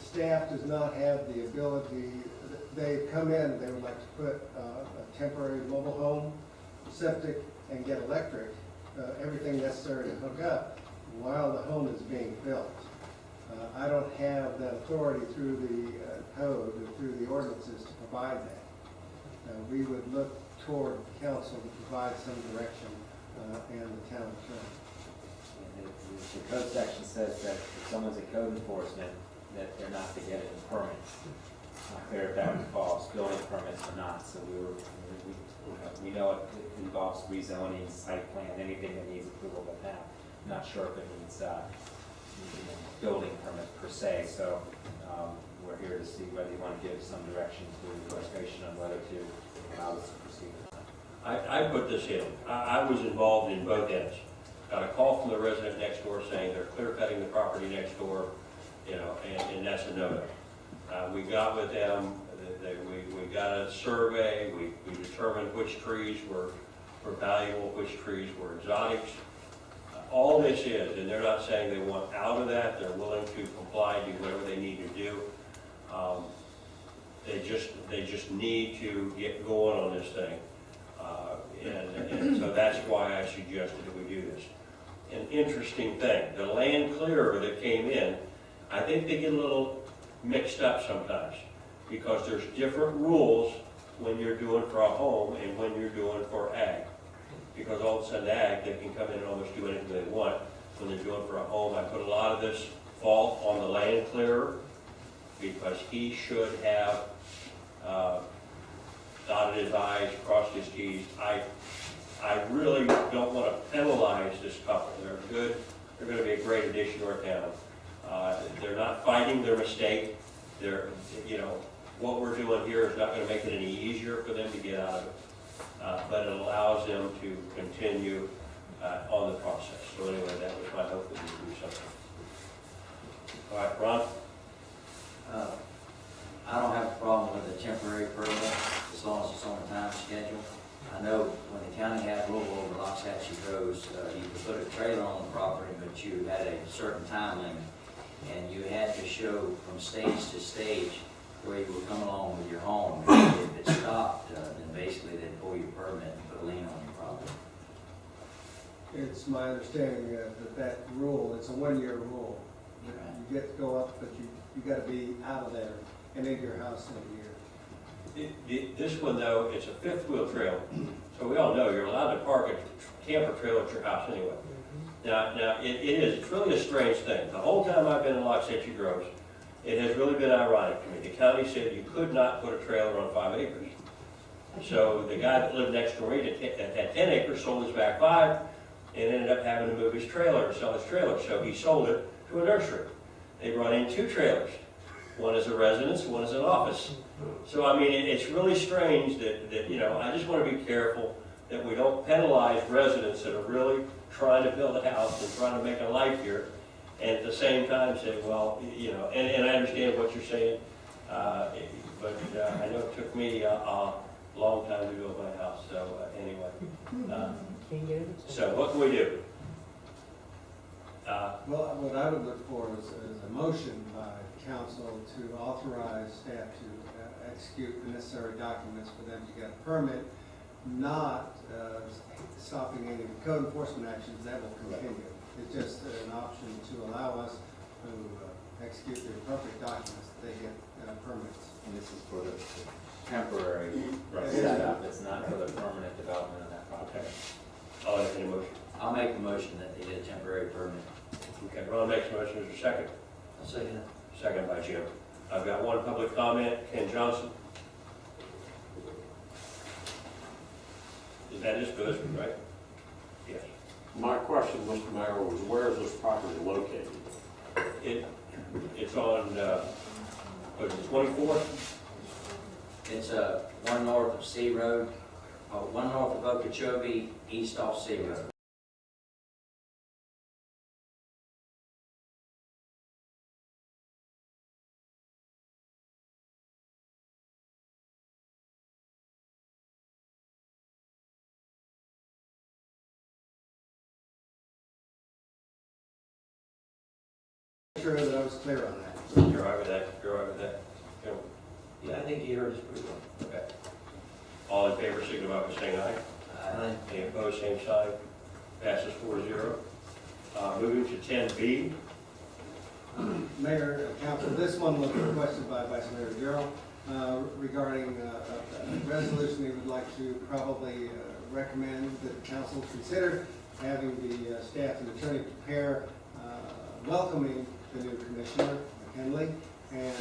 staff does not have the ability, they've come in, they would like to put a temporary mobile home, septic, and get electric, everything necessary to hook up while the home is being built. I don't have that authority through the code or through the ordinances to provide that. We would look toward council to provide some direction and the town attorney. The code section says that if someone's a code enforcement, that they're not to get it in permits. Not clear if that involves building permits or not, so we know it involves rezoning, site plan, anything that needs approval of that. I'm not sure if it needs building permit per se, so we're here to see whether you want to give some direction to the administration on whether to allow us to proceed. I put this in. I was involved in both ends. Got a call from the resident next door saying they're clear cutting the property next door, and that's a no-no. We got with them, we got a survey, we determined which trees were valuable, which trees were exotics. All this is, and they're not saying they want out of that, they're willing to comply, do whatever they need to do. They just need to get going on this thing. And so that's why I suggested that we do this. An interesting thing, the land clearer that came in, I think they get a little mixed up sometimes because there's different rules when you're doing for a home and when you're doing for ag. Because all of a sudden ag, they can come in and almost do anything they want. when they're doing for a home. I put a lot of this fault on the land clearer because he should have dotted his i's, crossed his t's. I really don't want to penalize this couple. They're good. They're going to be a great addition to our town. They're not fighting their mistake. They're, you know, what we're doing here is not going to make it any easier for them to get out of it, but it allows them to continue on the process. So anyway, that was my hope that we would do something. All right, Ron? I don't have a problem with a temporary permit as long as it's on a time schedule. I know when the county had rule over Loxahatchee Rose, you could put a trailer on the property, but you had a certain time limit. And you had to show from stage to stage where you were coming along with your home. If it stopped, then basically they'd pull your permit and put a lien on your property. It's my understanding that rule, it's a one-year rule. You get to go up, but you got to be out of there and in your house in a year. This one, though, it's a fifth-wheel trailer, so we all know you're allowed to park a camper trailer at your house anyway. Now it's really a strange thing. The whole time I've been in Loxahatchee Groves, it has really been ironic to me. The county said you could not put a trailer on 5 acres. So the guy that lived next to me that had 10 acres sold his back 5 and ended up having to move his trailer and sell his trailer. So he sold it to a nursery. They brought in 2 trailers. One is a residence, one is an office. So I mean, it's really strange that you know, I just want to be careful that we don't penalize residents that are really trying to build a house and trying to make a life here, and at the same time say, well, you know, and I understand what you're saying, but I know it took me a long time to build my house, so anyway. So what can we do? Well, what I would look for is a motion by council to authorize staff to execute the necessary documents for them to get a permit, not stopping any code enforcement actions that will continue. It's just an option to allow us to execute the appropriate documents that they get permits. And this is for the temporary setup, it's not for the permanent development of that property. I'll entertain a motion. I'll make the motion that they get a temporary permit. Okay, Ron makes a motion, is there a second? I'll second it. Second by Jim. I've got one public comment, Ken Johnson. Is that just for this one, right? Yes. My question, Mr. Mayor, was where is this property located? It's on, what is it, 24th? It's one north of C Road, one north of Okeechobee, east off C Road. Sure that I was clear on that. You're all right with that? You're all right with that? Jim? Yeah, I think he heard us pretty well. Okay. All in favor, signify by saying aye. Aye. Any opposed, same sign. Passes 4-0. Moving to 10B. Mayor, Council, this one was requested by Vice Mayor Darrell regarding a resolution we would like to probably recommend that the council consider having the staff and attorney prepare welcoming the new commissioner, McKinley, and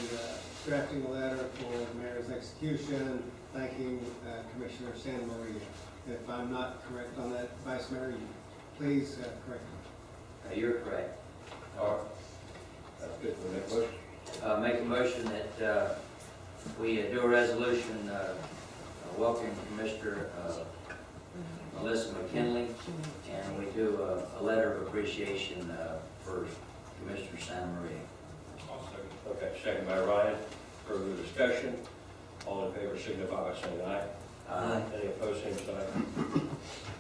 drafting a letter for the mayor's execution, thanking Commissioner Santa Maria. If I'm not correct on that, Vice Mayor, you please correct me. You're correct. All right. That's good. We'll make a motion. Make a motion that we do a resolution welcoming Commissioner Melissa McKinley, and we do a letter of appreciation for Commissioner Santa Maria. Okay, second by Ryan. Further discussion. All in favor signify by saying aye. Aye. Any opposed, same sign.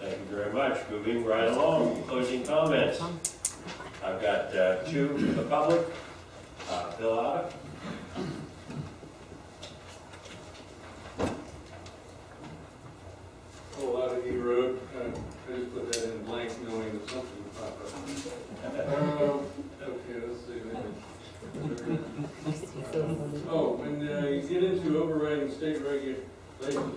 Thank you very much. Moving right along, closing comments. I've got 2 from the public. Bill Otta. Oh, out of E Road, I just put that in blank knowing that something would pop up. Okay, let's see. Oh, when you get into overriding state regulations,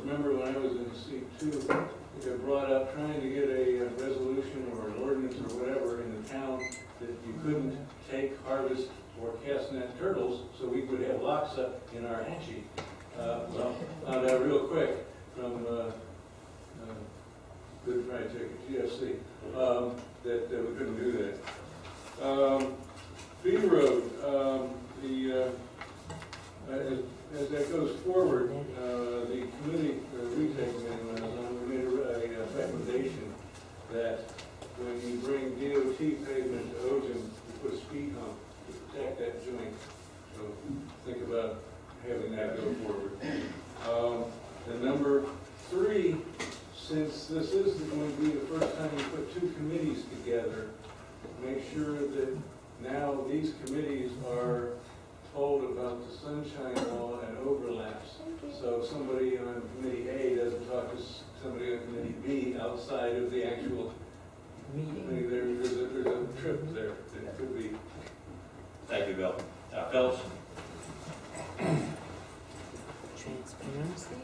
remember when I was in C2, they brought up trying to get a resolution or an ordinance or whatever in the town that you couldn't take, harvest, or cast net turtles, so we would have laksa in our hatchie. Well, found out real quick from Good Fried Chicken, GFC, that we couldn't do that. B Road, as that goes forward, the committee, retake, we made a recommendation that when you bring DOT pavement to Ogen, you put a speed hump to protect that joint. So think about having that go forward. And number 3, since this is going to be the first time you put 2 committees together, make sure that now these committees are told about the sunshine law and overlaps. So somebody on committee A doesn't talk to somebody on committee B outside of the actual meeting. There's a trip there that could be. Thank you, Bill. Phyllis? Transparency.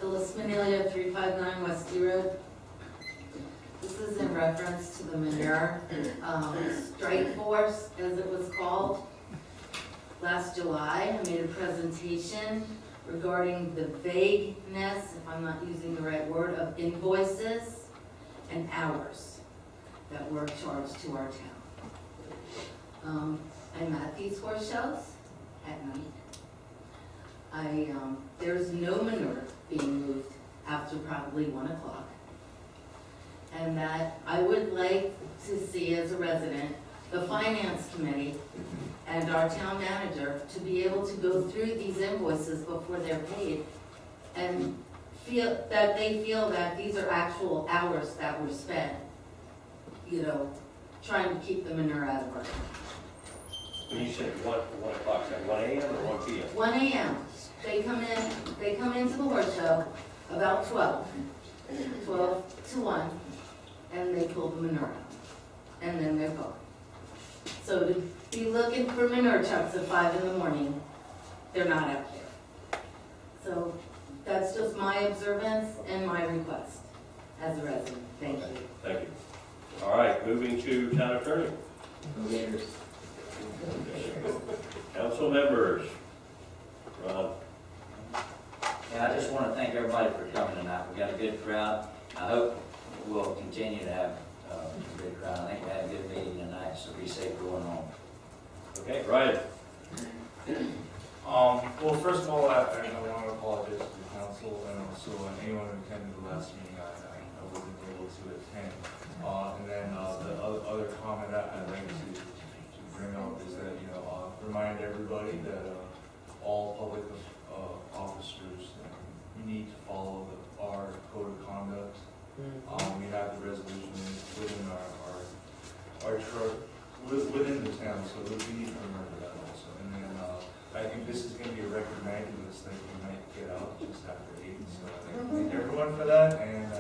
Phyllis Manelia, 359 West D Road. This is in reference to the manure strike force, as it was called. Last July, I made a presentation regarding the vagueness, if I'm not using the right word, of invoices and hours that were charged to our town. I'm at these horse shows at night. There's no manure being moved after probably 1 o'clock. And that I would like to see, as a resident, the finance committee and our town manager to be able to go through these invoices before they're paid and feel that these are actual hours that were spent, trying to keep the manure out of our town. When you said 1 o'clock, is that 1 a.m. or 1 p.m.? 1 a.m. They come into the horse show about 12 to 1, and they pull the manure out, and then they're gone. So to be looking for manure trucks at 5 in the morning, they're not out there. So that's just my observance and my request as a resident. Thank you. Thank you. All right, moving to town attorney. Council members. Ron? Yeah, I just want to thank everybody for coming tonight. We got a good crowd. I hope we'll continue to have a good crowd. I think we had a good meeting tonight, so be safe going home. Okay, Ryan? Well, first of all, I want to apologize to the council and also anyone who attended the last meeting. I wasn't able to attend. And then the other comment I'd like to bring up is that, remind everybody that all public officers need to follow our code of conduct. We have the resolution within our chart, within the town, so we need to remember that also. And then I think this is going to be a record magazine list that we might get out just after 8. So I think we thank everyone for that. And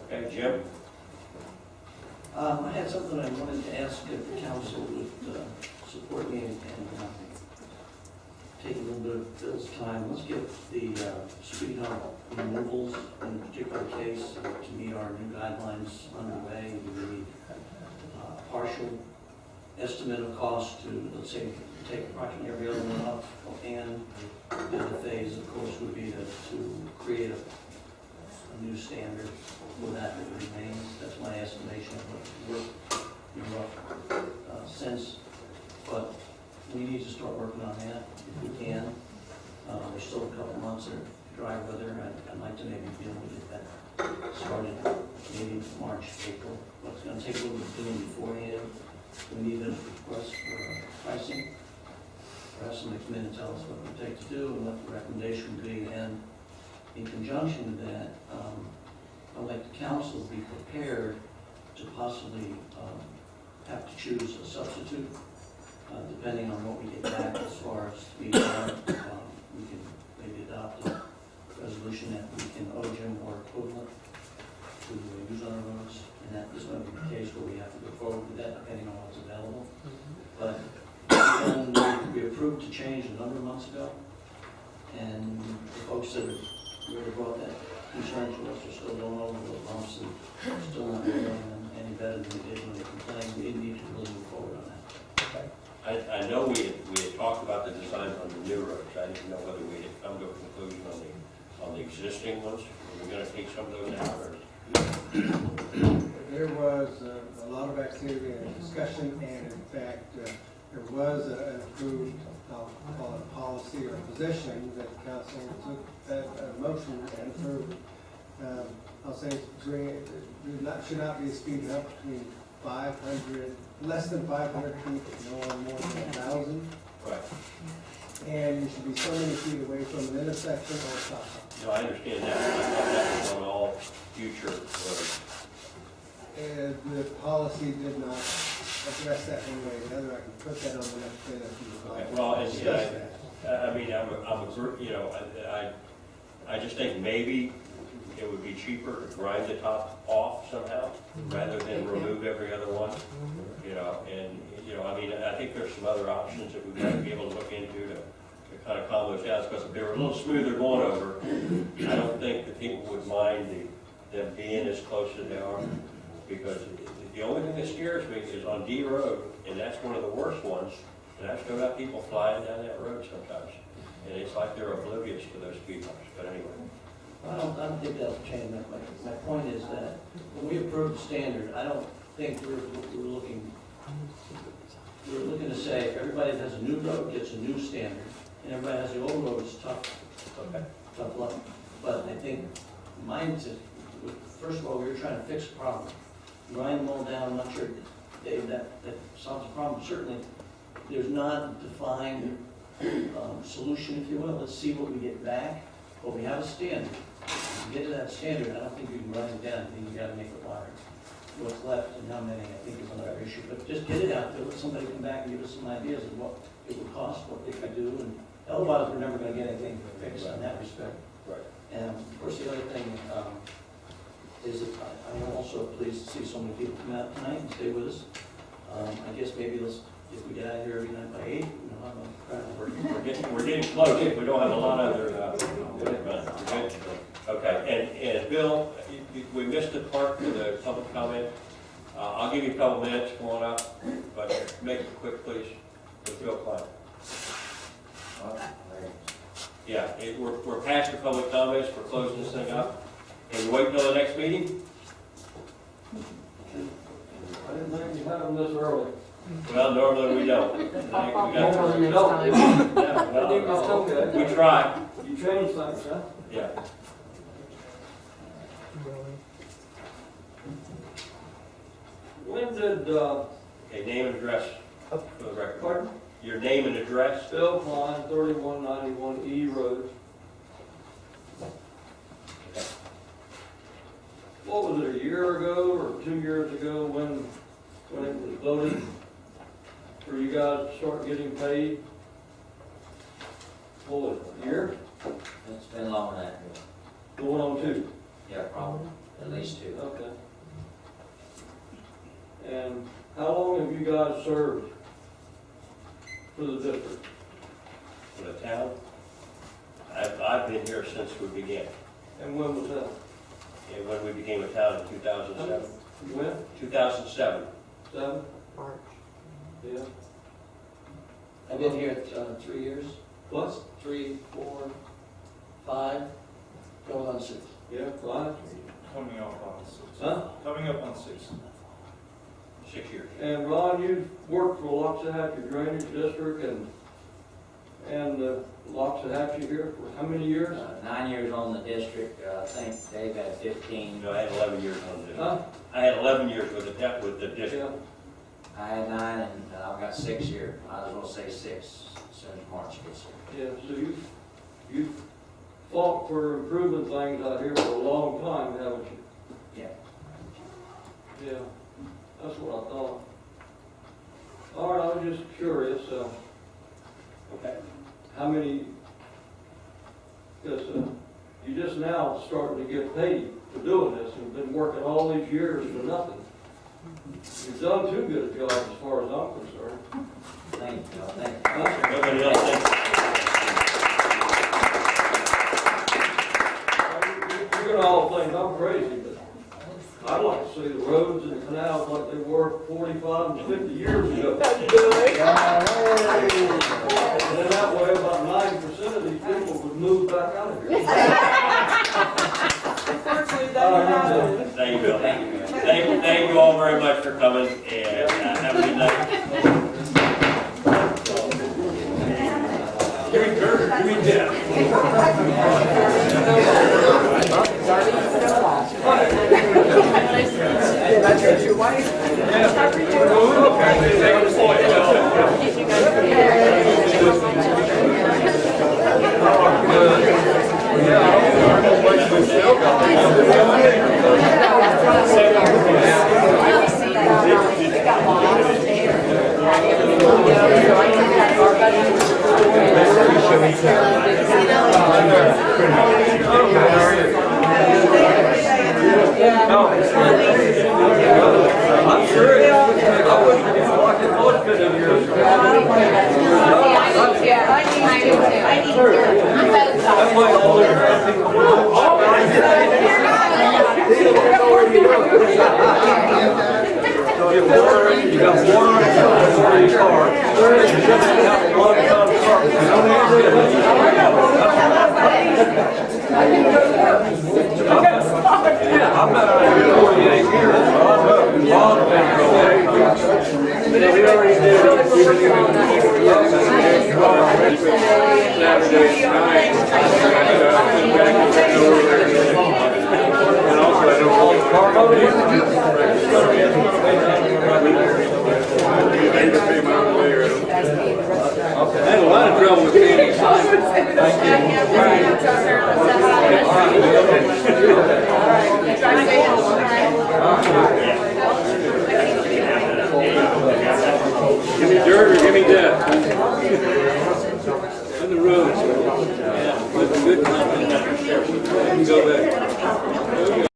okay, Jim? I had something I wanted to ask if the council would support me and take a little bit of Phil's time. Let's get the speed hump removals in a particular case to meet our new guidelines underway. We need a partial estimate of cost to, let's say, take approximately every other one up, and the phase, of course, would be to create a new standard for that remains. That's my estimation of what work in a rough sense. But we need to start working on that if we can. There's still a couple months of dry weather. I'd like to maybe be able to get that started maybe March, April. But it's going to take a little bit of doing beforehand. We need a request for pricing. Perhaps somebody come in and tell us what it would take to do and what the recommendation would be. And in conjunction with that, I'd like the council to be prepared to possibly have to choose a substitute, depending on what we get back as far as speed limit. We can maybe adopt a resolution that we can OGM or equivalent to use on our roads, and that is going to be the case where we have to go forward with that, depending on what's available. But we approved to change a number of months ago, and the folks that are really brought that concern to us, they're still going over the bumps and still not doing them any better than they did when they complained. We need to really move forward on that. I know we had talked about the design on the new roads. I didn't know whether we had come to a conclusion on the existing ones. Were we gonna take some of those out, or? There was a lot of activity and discussion, and in fact, there was an approved, I'll call it a policy or position that the council took that motion and approved. I'll say should not be a speed limit between 500, less than 500 feet, no more than 1,000. Right. And you should be so many feet away from an intersection or a stop sign. No, I understand that. I thought that was on all future roads. And the policy did not address that one way or the other. I can put that on the next thing if you would like. Okay, well, and, Discuss that. I mean, I just think maybe it would be cheaper to grind the top off somehow, rather than remove every other one, I mean, I think there's some other options that we might be able to look into to kind of calm those down, because if they were a little smoother going over, I don't think the people would mind them being as close as they are, because the only thing that scares me is on D Road, and that's one of the worst ones, and I've still got people flying down that road sometimes, and it's like they're oblivious to those speed bumps, but anyway. I don't think that'll change. My point is that when we approved the standard, I don't think we're looking to say if everybody that has a new road gets a new standard, and everybody has the old road, it's tough luck. But I think mine is, first of all, we were trying to fix the problem. Grind them all down, I'm not sure, Dave, that solves the problem. Certainly, there's not a defined solution, if you will. Let's see what we get back. But we have a standard. If you get to that standard, I don't think you can grind it down. I think you gotta make it wider. What's left and how many, I think, is another issue. But just get it out there, let somebody come back and give us some ideas of what it would cost, what they could do, and otherwise, we're never gonna get anything fixed in that respect. Right. And of course, the other thing is that I'm also pleased to see so many people come out tonight and stay with us. I guess maybe let's, if we get out of here every night by 8, We're getting close. We don't have a lot of other, okay, and Bill, we missed the part for the public comment. I'll give you a couple minutes, come on up, but make it quick, please, with Bill Klein. Yeah, we're past the public comments, we're closing this thing up. Can we wait until the next meeting? I didn't think you had them this early. Well, normally we don't. Normally you don't. Yeah, well, we try. You changed things, huh? Yeah. When did, Okay, name and address for the record. pardon? Your name and address? Bill Klein, 3191 E Road. What was it, a year ago or 2 years ago when it was voted for you guys to start getting paid? What was it, a year? It's been longer than that. Going on 2? Yeah, probably, at least 2. Okay. And how long have you guys served for the district? For the town? I've been here since we began. And when was that? And when we became a town in 2007. When? 2007. 7? March. Yeah. I've been here 3 years. What? 3, 4, 5, going on 6. Yeah, 5. Coming up on 6. Huh? Coming up on 6. 6 years. And Ron, you've worked for Loxahatchee Drainage District and Loxahatchee here for how many years? 9 years on the district, I think Dave had 15. No, I had 11 years on this. Huh? I had 11 years with the district. Yeah. I had 9 and I've got 6 here. I was gonna say 6 as soon as March gets here. Yeah, so you've fought for improving things out here for a long time, haven't you? Yeah. Yeah, that's what I thought. All right, I was just curious, Okay. how many, because you just now starting to get paid for doing this, and been working all these years for nothing. You've done too good a job as far as I'm concerned. Thank you, thank you. Nobody else thinks. hearing all the things, I'm crazy, but I'd like to see the roads and the canals like they were 45 and 50 years ago. And then that way, about 90% of these people would move back out of here. Unfortunately, that didn't happen. Thank you, Bill. Thank you all very much for coming, and have a good night. Give me dirt, give me death. I'm sure I wouldn't be walking much good in here. That's why all the you got water in your car. You shouldn't have a long time car. I'm not out here 48 years, so I know. Bob's been for 48 years. We already did it. Saturday night. And also, I don't hold car over here. I had a lot of trouble with Danny Simon. Thank you. Give me dirt or give me death. On the road. Yeah, with a good company. Go back.